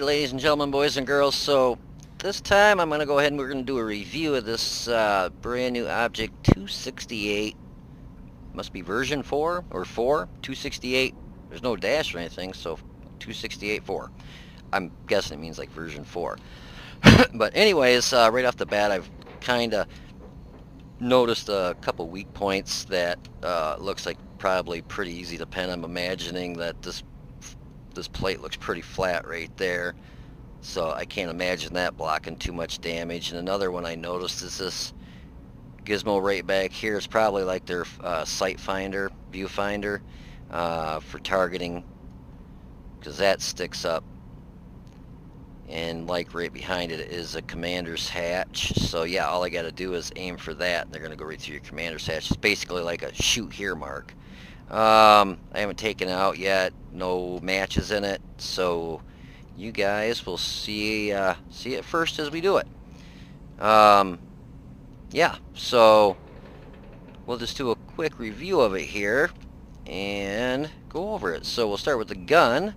Alright, ladies and gentlemen, boys and girls, so this time I'm going to go ahead and we're going to do a review of this brand new Object 268. Must be version 4 or 4, 268. There's no dash or anything, so 268.4. I'm guessing it means like version 4. But anyways, right off the bat, I've kind of noticed a couple weak points that looks like probably pretty easy to pin. I'm imagining that this plate looks pretty flat right there, so I can't imagine that blocking too much damage. And another one I noticed is this gizmo right back here. It's probably like their sight finder, viewfinder for targeting, because that sticks up. And like right behind it is a commander's hatch. So yeah, all I got to do is aim for that, and they're going to go right through your commander's hatch. It's basically like a shoot here mark. I haven't taken it out yet. No matches in it, so you guys will see it first as we do it. Yeah, so we'll just do a quick review of it here and go over it. So we'll start with the gun.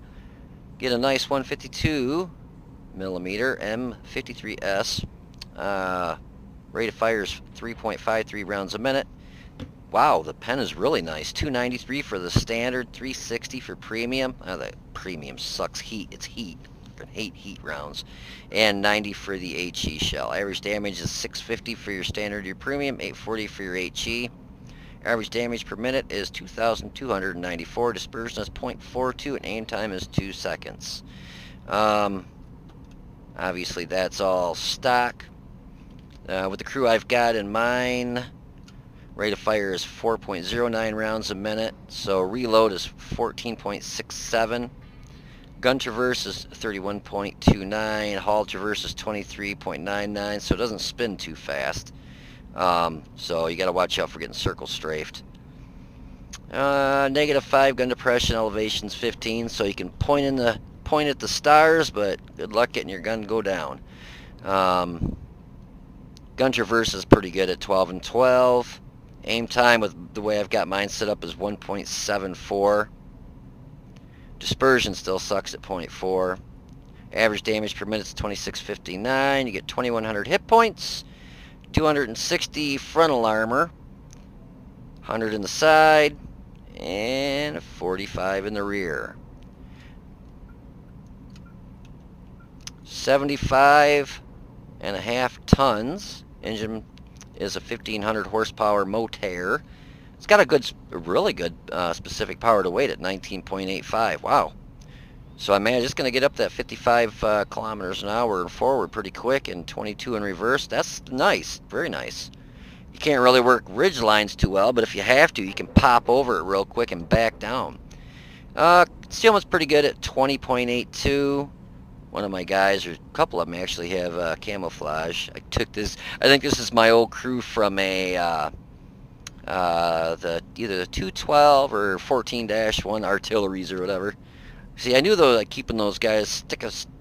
Get a nice 152 millimeter M53S. Rate of fire is 3.53 rounds a minute. Wow, the pen is really nice. 293 for the standard, 360 for premium. Oh, the premium sucks heat. It's heat. I hate heat rounds. And 90 for the HE shell. Average damage is 650 for your standard, your premium, 840 for your HE. Average damage per minute is 2,294. Dispersion is 0.42, and aim time is 2 seconds. Obviously, that's all stock. With the crew I've got in mine, rate of fire is 4.09 rounds a minute, so reload is 14.67. Gun traverse is 31.29. Haul traverse is 23.99, so it doesn't spin too fast. So you got to watch out for getting circle strafed. -5 gun depression, elevation's 15, so you can point at the stars, but good luck getting your gun to go down. Gun traverse is pretty good at 12 and 12. Aim time with the way I've got mine set up is 1.74. Dispersion still sucks at 0.4. Average damage per minute is 2659. You get 2100 hit points, 260 frontal armor, 100 in the side, and 45 in the rear. 75.5 tons. Engine is a 1500 horsepower motor. It's got a really good specific power to weight at 19.85. Wow. So I managed just going to get up that 55 kilometers an hour forward pretty quick, and 22 in reverse. That's nice. Very nice. You can't really work ridge lines too well, but if you have to, you can pop over it real quick and back down. Concealment's pretty good at 20.82. One of my guys, or a couple of them actually, have camouflage. I took this. I think this is my old crew from a either the 212 or 14-1 artilleries or whatever. See, I knew though that keeping those guys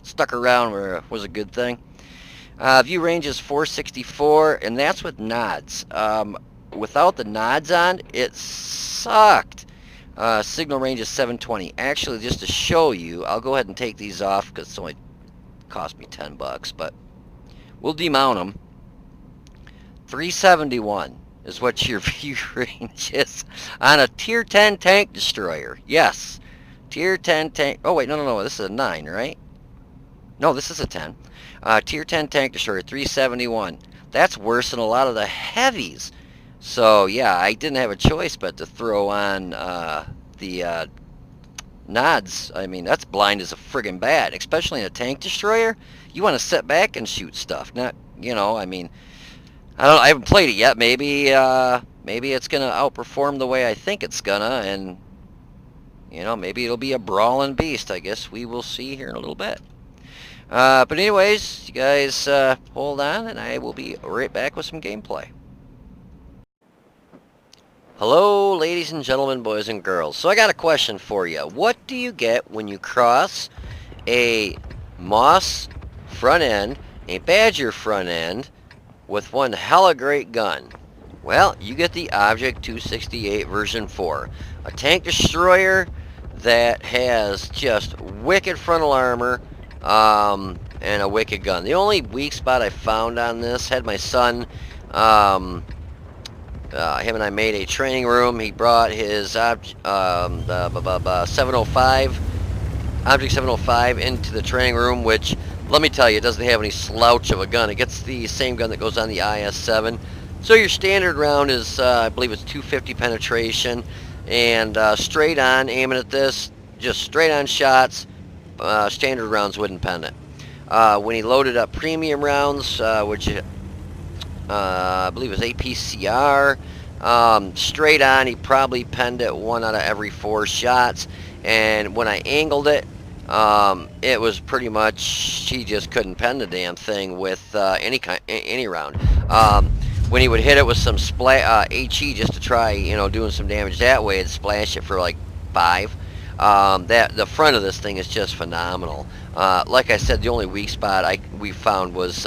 stuck around was a good thing. View range is 464, and that's with nods. Without the nods on, it sucked. Signal range is 720. Actually, just to show you, I'll go ahead and take these off because it's only cost me $10, but we'll demount them. 371 is what your view range is on a tier 10 tank destroyer. Yes, tier 10 tank. Oh wait, no, this is a 9, right? No, this is a 10. Tier 10 tank destroyer, 371. That's worse than a lot of the heavies. So yeah, I didn't have a choice but to throw on the nods. I mean, that's blind as a friggin' bat, especially in a tank destroyer. You want to sit back and shoot stuff, not, I mean, I haven't played it yet. Maybe it's gonna outperform the way I think it's gonna, and maybe it'll be a brawling beast. I guess we will see here in a little bit. But anyways, you guys hold on, and I will be right back with some gameplay. Hello, ladies and gentlemen, boys and girls. So I got a question for you. What do you get when you cross a Moss front end, a Badger front end, with one hella great gun? Well, you get the Object 268 version 4. A tank destroyer that has just wicked frontal armor, and a wicked gun. The only weak spot I found on this, had my son, him and I made a training room. He brought his 705, Object 705 into the training room, which, let me tell you, it doesn't have any slouch of a gun. It gets the same gun that goes on the IS-7. So your standard round is, I believe it's 250 penetration, and straight on, aiming at this, just straight on shots, standard rounds wouldn't pen it. When he loaded up premium rounds, which I believe it was APCR, straight on, he probably penned it 1 out of every 4 shots, and when I angled it, it was pretty much, he just couldn't pen the damn thing with any round. When he would hit it with some HE just to try, you know, doing some damage that way, it'd splash it for like 5. The front of this thing is just phenomenal. Like I said, the only weak spot we found was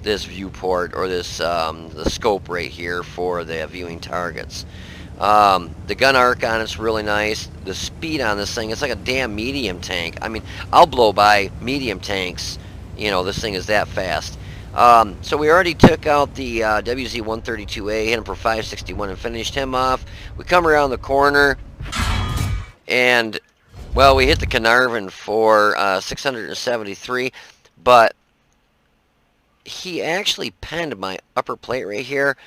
this viewport, or this the scope right here for the viewing targets. The gun arc on it's really nice. The speed on this thing, it's like a damn medium tank. I mean, I'll blow by medium tanks. You know, this thing is that fast. So we already took out the WZ-132A, hit him for 561 and finished him off. We come around the corner, and, well, we hit the Carnarvon for 673, but he actually penned my upper plate right here.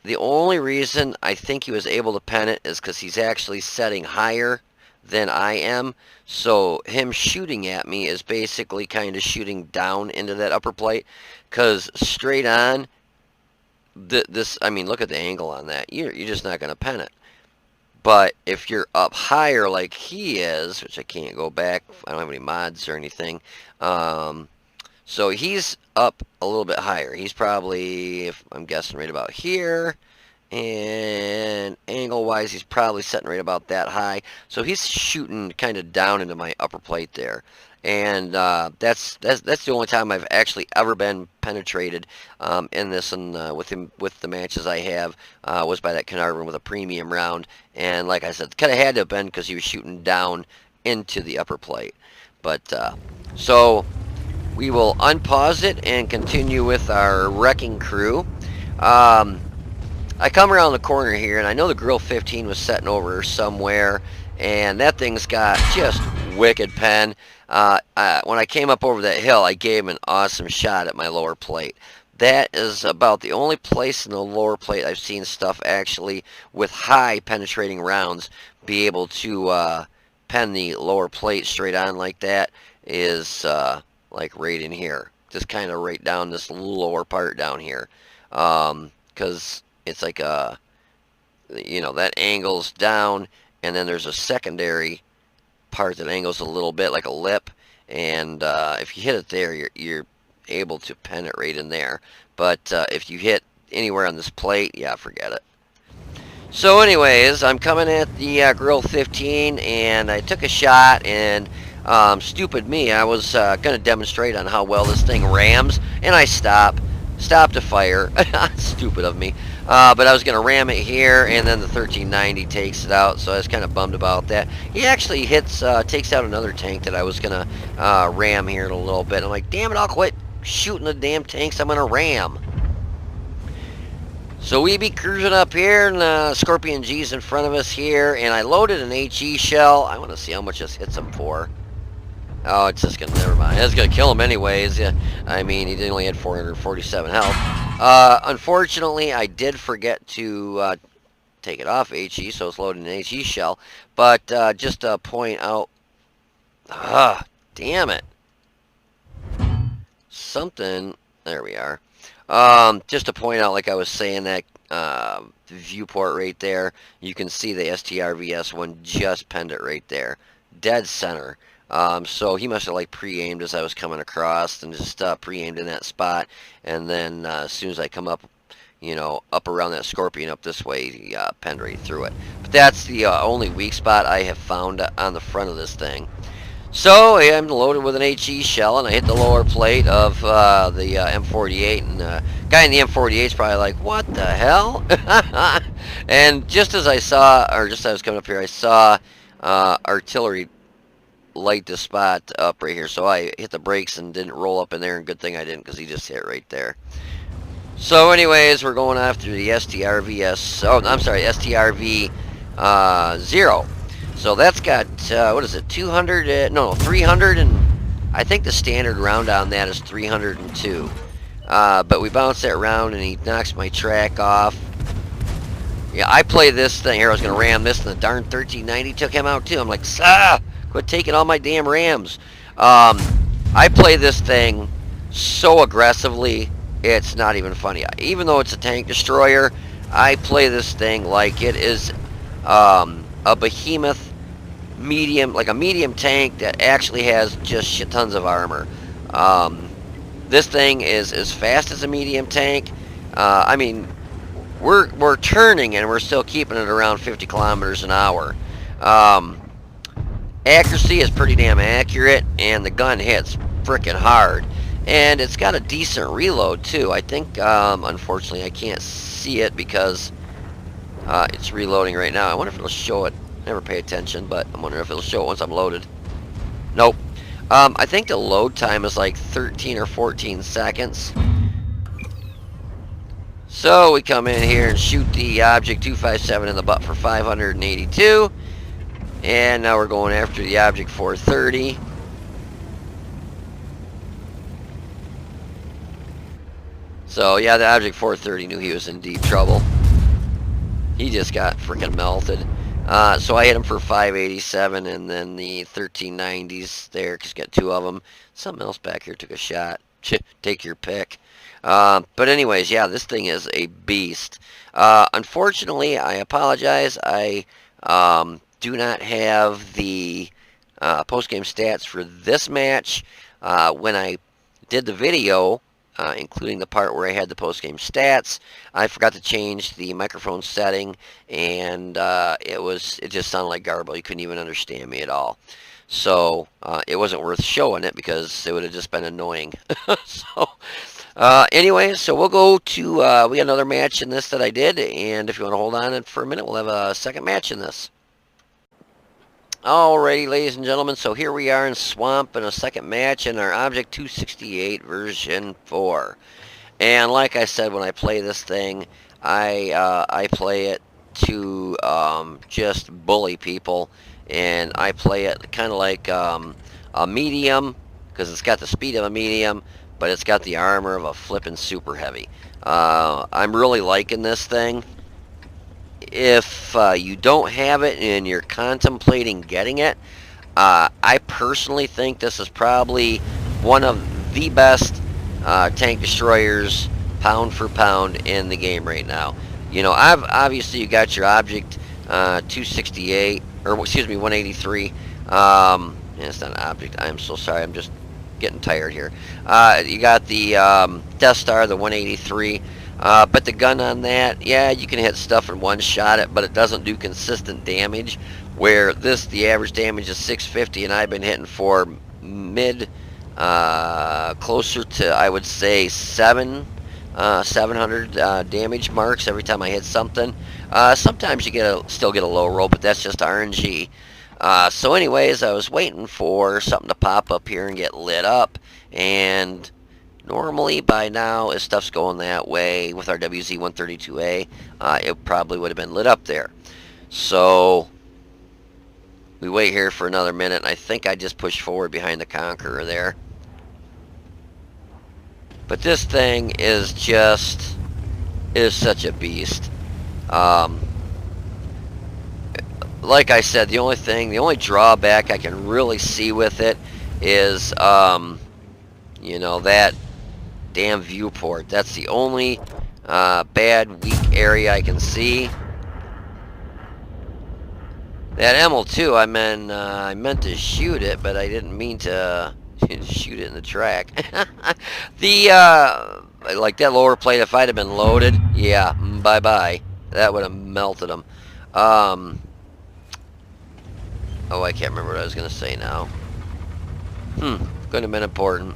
The only reason I think he was able to pen it is because he's actually setting higher than I am. So him shooting at me is basically kind of shooting down into that upper plate. Because straight on, I mean, look at the angle on that. You're just not going to pen it. But if you're up higher like he is, which I can't go back, I don't have any mods or anything. So he's up a little bit higher. He's probably, if I'm guessing, right about here. And angle-wise, he's probably setting right about that high. So he's shooting kind of down into my upper plate there. And that's the only time I've actually ever been penetrated in this, and with the matches I have, was by that Carnarvon with a premium round. And like I said, kind of had to have been because he was shooting down into the upper plate. But so we will unpause it and continue with our wrecking crew. I come around the corner here, and I know the Grill 15 was setting over somewhere, and that thing's got just wicked pen. When I came up over that hill, I gave him an awesome shot at my lower plate. That is about the only place in the lower plate I've seen stuff actually with high penetrating rounds be able to pen the lower plate straight on like that, is like right in here. Just kind of right down this lower part down here. Because it's like you know, that angles down, and then there's a secondary part that angles a little bit like a lip, and if you hit it there, you're able to pen it right in there. But if you hit anywhere on this plate, yeah, forget it. So anyways, I'm coming at the Grill 15, and I took a shot, and stupid me, I was going to demonstrate on how well this thing rams, and I stopped to fire. Stupid of me. But I was going to ram it here, and then the 1390 takes it out, so I was kind of bummed about that. He actually takes out another tank that I was going to ram here in a little bit. I'm like, damn it, I'll quit shooting the damn tanks I'm going to ram. So we be cruising up here, and Scorpion G's in front of us here, and I loaded an HE shell. I want to see how much this hits him for. Oh, it's just gonna, never mind. It's gonna kill him anyways. Yeah, I mean, he only had 447 health. Unfortunately, I did forget to take it off HE, so it's loading an HE shell. But just to point out, damn it, something. There we are. Just to point out, like I was saying, that viewport right there, you can see the STRVS1 just penned it right there, dead center. So he must have like pre-aimed as I was coming across, and just pre-aimed in that spot, and then as soon as I come up, you know, up around that Scorpion up this way, he penned right through it. But that's the only weak spot I have found on the front of this thing. So I'm loaded with an HE shell, and I hit the lower plate of the M48, and the guy in the M48 is probably like, what the hell? And just as I saw, or just as I was coming up here, I saw artillery light this spot up right here. So I hit the brakes and didn't roll up in there, and good thing I didn't because he just hit right there. So anyways, we're going after the STRVS, oh, I'm sorry, STRV 0. So that's got, what is it, 200, no, 300, and I think the standard round on that is 302. But we bounce that round and he knocks my track off. Yeah, I play this thing here. I was going to ram this, and the darn 1390 took him out too. I'm like, quit taking all my damn rams. I play this thing so aggressively, it's not even funny. Even though it's a tank destroyer, I play this thing like it is a behemoth medium, like a medium tank that actually has just shit tons of armor. This thing is as fast as a medium tank. I mean, we're turning and we're still keeping it around 50 kilometers an hour. Accuracy is pretty damn accurate, and the gun hits frickin' hard. And it's got a decent reload too. I think, unfortunately, I can't see it because it's reloading right now. I wonder if it'll show it. Never pay attention, but I'm wondering if it'll show it once I'm loaded. Nope. I think the load time is like 13 or 14 seconds. So we come in here and shoot the Object 257 in the butt for 582. And now we're going after the Object 430. So yeah, the Object 430 knew he was in deep trouble. He just got freaking melted. So I hit him for 587, and then the 1390s there, because got two of them. Something else back here took a shot. Take your pick. But anyways, yeah, this thing is a beast. Unfortunately, I apologize. I do not have the post-game stats for this match. When I did the video, including the part where I had the post-game stats, I forgot to change the microphone setting, and it just sounded like garble. You couldn't even understand me at all. So it wasn't worth showing it because it would have just been annoying. So anyways, so we'll go to we got another match in this that I did, and if you want to hold on for a minute, we'll have a second match in this. Alrighty, ladies and gentlemen, so here we are in Swamp in a second match in our Object 268 version 4. And like I said, when I play this thing, I play it to just bully people, and I play it kind of like a medium, because it's got the speed of a medium, but it's got the armor of a flippin' super heavy. I'm really liking this thing. If you don't have it and you're contemplating getting it, I personally think this is probably one of the best tank destroyers pound for pound in the game right now. You know, obviously you got your Object 268, or excuse me, 183. Yeah, it's not an Object. I'm so sorry. I'm just getting tired here. You got the Death Star, the 183. But the gun on that, yeah, you can hit stuff in one shot it, but it doesn't do consistent damage. Where this, the average damage is 650, and I've been hitting for mid, closer to, I would say, 700 damage marks every time I hit something. Sometimes you still get a low roll, but that's just RNG. So anyways, I was waiting for something to pop up here and get lit up, and normally by now, if stuff's going that way with our WZ-132A, it probably would have been lit up there. So we wait here for another minute, and I think I just pushed forward behind the Conqueror there. But this thing is such a beast. Like I said, the only drawback I can really see with it is, you know, that damn viewport. That's the only bad, weak area I can see. That ML2, I meant to shoot it, but I didn't mean to shoot it in the track. Like that lower plate, if I'd have been loaded, yeah, bye-bye. That would have melted them. Oh, I can't remember what I was going to say now. Couldn't have been important.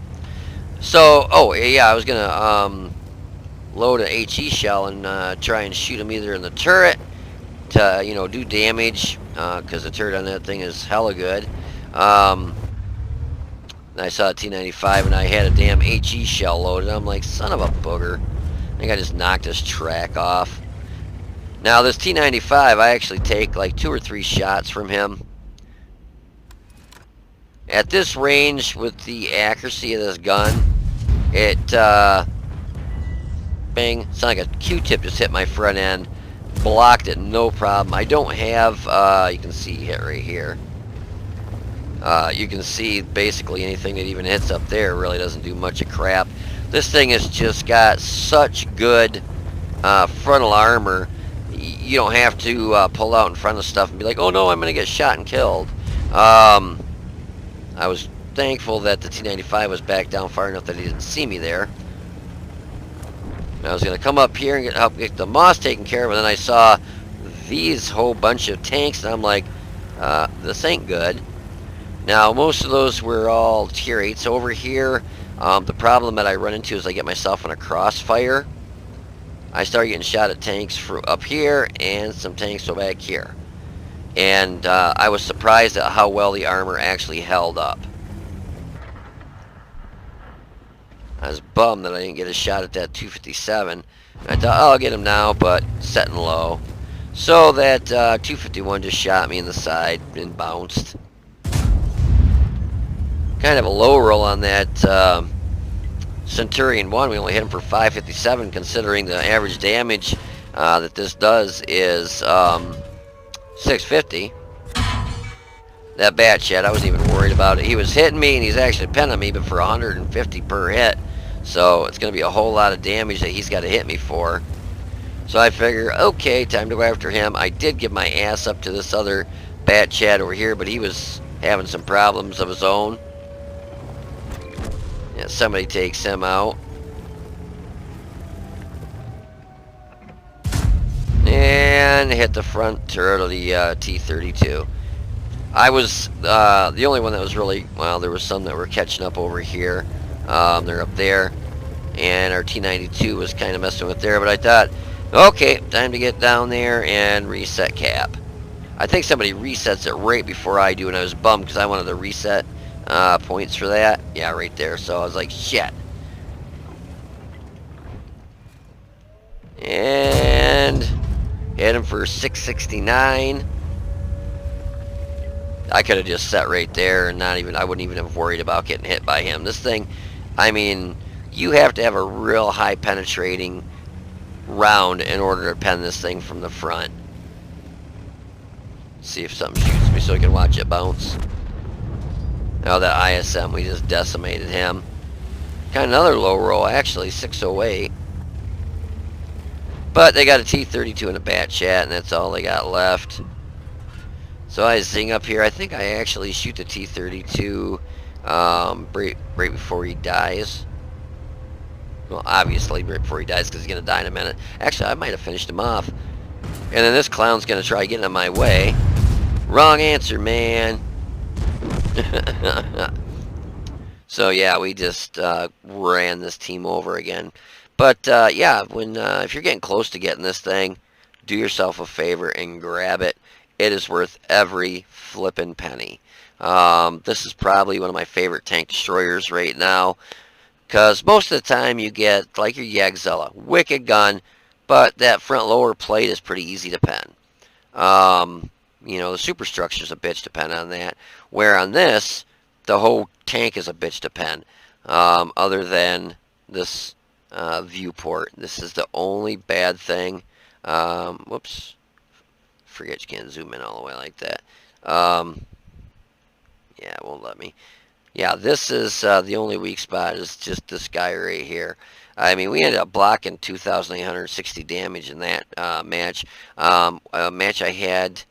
So, oh, yeah, I was going to load an HE shell and try and shoot him either in the turret to, you know, do damage, because the turret on that thing is hella good. And I saw a T-95 and I had a damn HE shell loaded. I'm like, son of a booger. I think I just knocked his track off. Now this T-95, I actually take like 2 or 3 shots from him. At this range, with the accuracy of this gun, it, bang, sounded like a Q-tip just hit my front end. Blocked it, no problem. I don't have, you can see it right here. You can see basically anything that even hits up there really doesn't do much of crap. This thing has just got such good frontal armor. You don't have to pull out in front of stuff and be like, oh no, I'm going to get shot and killed. I was thankful that the T-95 was back down far enough that he didn't see me there. I was going to come up here and help get the moss taken care of, and then I saw these whole bunch of tanks, and I'm like, this ain't good. Now, most of those were all tier 8s over here. The problem that I run into is I get myself in a crossfire. I start getting shot at tanks from up here and some tanks from back here. And I was surprised at how well the armor actually held up. I was bummed that I didn't get a shot at that 257. I thought, oh, I'll get him now, but setting low. So that 251 just shot me in the side and bounced. Kind of a low roll on that Centurion 1. We only hit him for 557, considering the average damage that this does is 650. That bat shed, I wasn't even worried about it. He was hitting me, and he's actually pinning me, but for 150 per hit. So it's going to be a whole lot of damage that he's got to hit me for. So I figure, okay, time to go after him. I did give my ass up to this other bat chat over here, but he was having some problems of his own. Yeah, somebody takes him out. And hit the front turret of the T-32. I was the only one that was really, well, there was some that were catching up over here. They're up there. And our T-92 was kind of messing with there, but I thought, okay, time to get down there and reset cap. I think somebody resets it right before I do, and I was bummed because I wanted to reset points for that. Yeah, right there. So I was like, shit. And hit him for 669. I could have just sat right there and I wouldn't even have worried about getting hit by him. This thing, I mean, you have to have a real high penetrating round in order to pen this thing from the front. See if something shoots me so I can watch it bounce. Now that ISM, we just decimated him. Kind of another low roll, actually, 608. But they got a T-32 and a bat chat, and that's all they got left. So I zing up here. I think I actually shoot the T-32 right before he dies. Well, obviously right before he dies, because he's going to die in a minute. Actually, I might have finished him off. And then this clown's going to try getting in my way. Wrong answer, man. So yeah, we just ran this team over again. But yeah, if you're getting close to getting this thing, do yourself a favor and grab it. It is worth every flippin' penny. This is probably one of my favorite tank destroyers right now, because most of the time you get like your Yagzilla, wicked gun, but that front lower plate is pretty easy to pen. You know, the superstructure's a bitch to pen on that. Where on this, the whole tank is a bitch to pen. Other than this viewport. This is the only bad thing. Whoops. Forget you can't zoom in all the way like that. Yeah, it won't let me. Yeah, this is the only weak spot is just this guy right here. I mean, we ended up blocking 2,860 damage in that match. A match I had,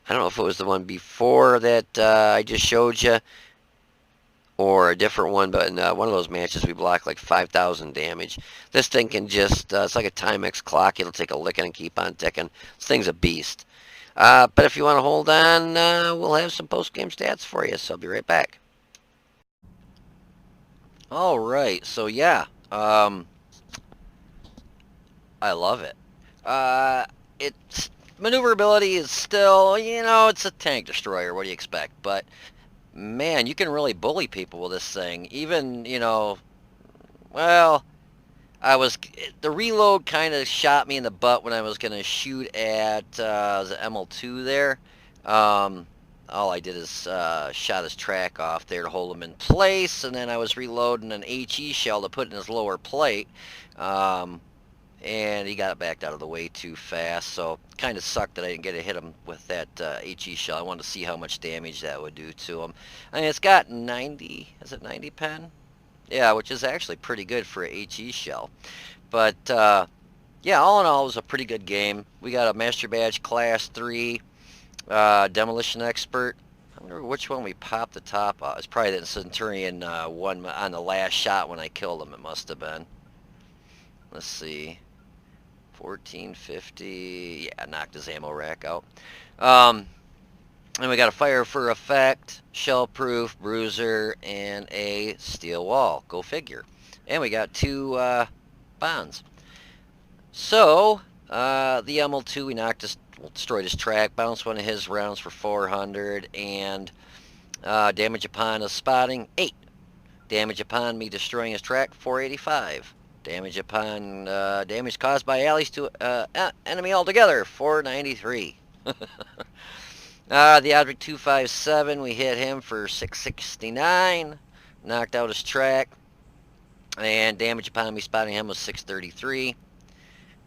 I don't know if it was the one before that I just showed you, or a different one, but in one of those matches we blocked like 5,000 damage. This thing can just, it's like a Timex clock. It'll take a licking and keep on ticking. This thing's a beast. But if you want to hold on, we'll have some post-game stats for you, so I'll be right back. Alright, so yeah, I love it. Its maneuverability is still, you know, it's a tank destroyer, what do you expect? But man, you can really bully people with this thing. Even, well, I was the reload kind of shot me in the butt when I was going to shoot at the ML2 there. Um, all I did is shot his track off there to hold him in place, and then I was reloading an HE shell to put in his lower plate. Um, and he got backed out of the way too fast, so kind of sucked that I didn't get to hit him with that HE shell. I wanted to see how much damage that would do to him. I mean, it's got 90, is it 90 pen? Yeah, which is actually pretty good for a HE shell. But, yeah, all in all, it was a pretty good game. We got a Master Badge Class 3 Demolition Expert. I wonder which one we popped the top off. It's probably the Centurion one on the last shot when I killed him, it must have been. Let's see. 1450. Yeah, knocked his ammo rack out. And we got a Fire for Effect, Shell Proof, Bruiser, and a Steel Wall. Go figure. And we got 2 bonds. So, the ML2, we destroyed his track, bounced one of his rounds for 400, and damage upon a spotting, 8. Damage upon me destroying his track, 485. Damage upon damage caused by allies to enemy altogether, 493. The Object 257, we hit him for 669. Knocked out his track. And damage upon me spotting him was 633.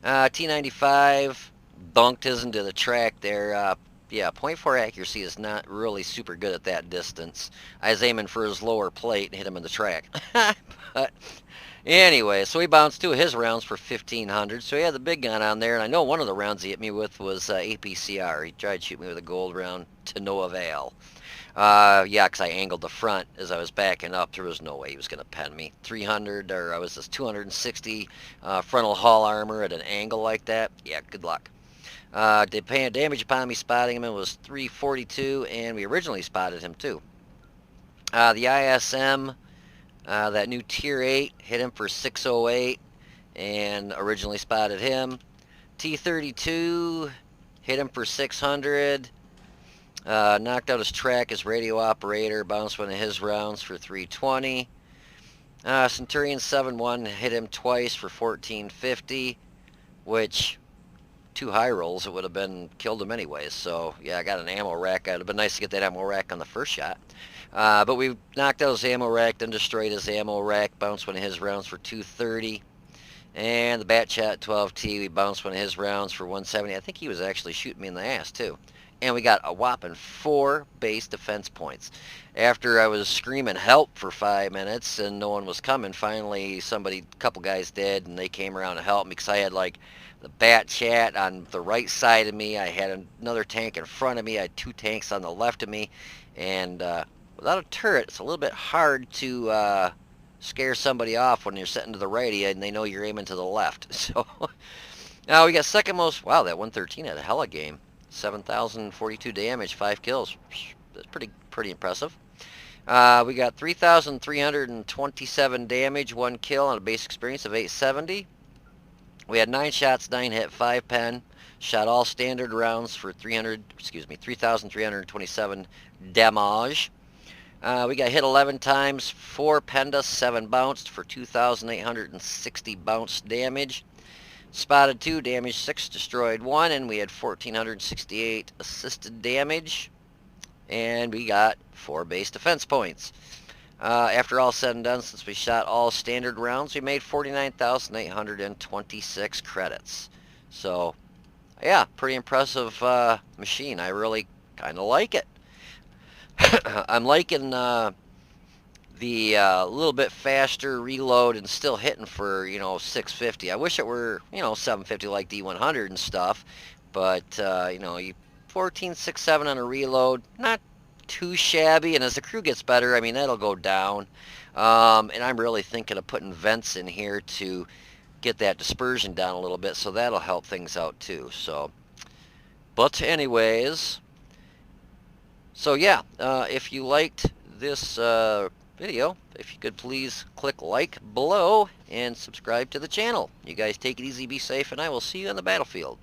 T95, bunked his into the track there. Yeah, .4 accuracy is not really super good at that distance. I was aiming for his lower plate and hit him in the track. But anyway, so he bounced 2 of his rounds for 1500. So he had the big gun on there, and I know one of the rounds he hit me with was APCR. He tried to shoot me with a gold round to no avail. Yeah, because I angled the front as I was backing up. There was no way he was going to pen me. 300, or I was this 260 frontal hull armor at an angle like that. Yeah, good luck. Damage upon me spotting him was 342, and we originally spotted him too. The ISM, that new Tier 8, hit him for 608, and originally spotted him. T32, hit him for 600. Knocked out his track, his radio operator, bounced one of his rounds for 320. Centurion 7-1 hit him twice for 1450, which 2 high rolls it would have been killed him anyways. So yeah, I got an ammo rack. It would have been nice to get that ammo rack on the first shot. But we knocked out his ammo rack, then destroyed his ammo rack, bounced one of his rounds for 230. And the Bat Chat 12T, we bounced one of his rounds for 170. I think he was actually shooting me in the ass too. And we got a whopping 4 base defense points. After I was screaming help for 5 minutes and no one was coming, finally a couple guys did, and they came around to help me because I had like the Bat Chat on the right side of me. I had another tank in front of me. I had 2 tanks on the left of me. And without a turret, it's a little bit hard to scare somebody off when you're sitting to the right of you and they know you're aiming to the left. So now we got second most. Wow, that 113 had a hella game. 7,042 damage, 5 kills. That's pretty impressive. We got 3,327 damage, 1 kill, and a base experience of 870. We had 9 shots, 9 hit, 5 pen. Shot all standard rounds for 3,327 damage. We got hit 11 times, 4 penda, 7 bounced for 2,860 bounce damage. Spotted 2, damaged 6, destroyed 1, and we had 1,468 assisted damage. And we got 4 base defense points. After all said and done, since we shot all standard rounds, we made 49,826 credits. So, yeah, pretty impressive machine. I really kind of like it. I'm liking the little bit faster reload and still hitting for, 650. I wish it were, 750 like D100 and stuff. But, you 14.67 on a reload, not too shabby. And as the crew gets better, I mean, that'll go down. And I'm really thinking of putting vents in here to get that dispersion down a little bit. So that'll help things out too. So, but anyways, so yeah, if you liked this video, if you could please click like below and subscribe to the channel. You guys take it easy, be safe, and I will see you on the battlefield.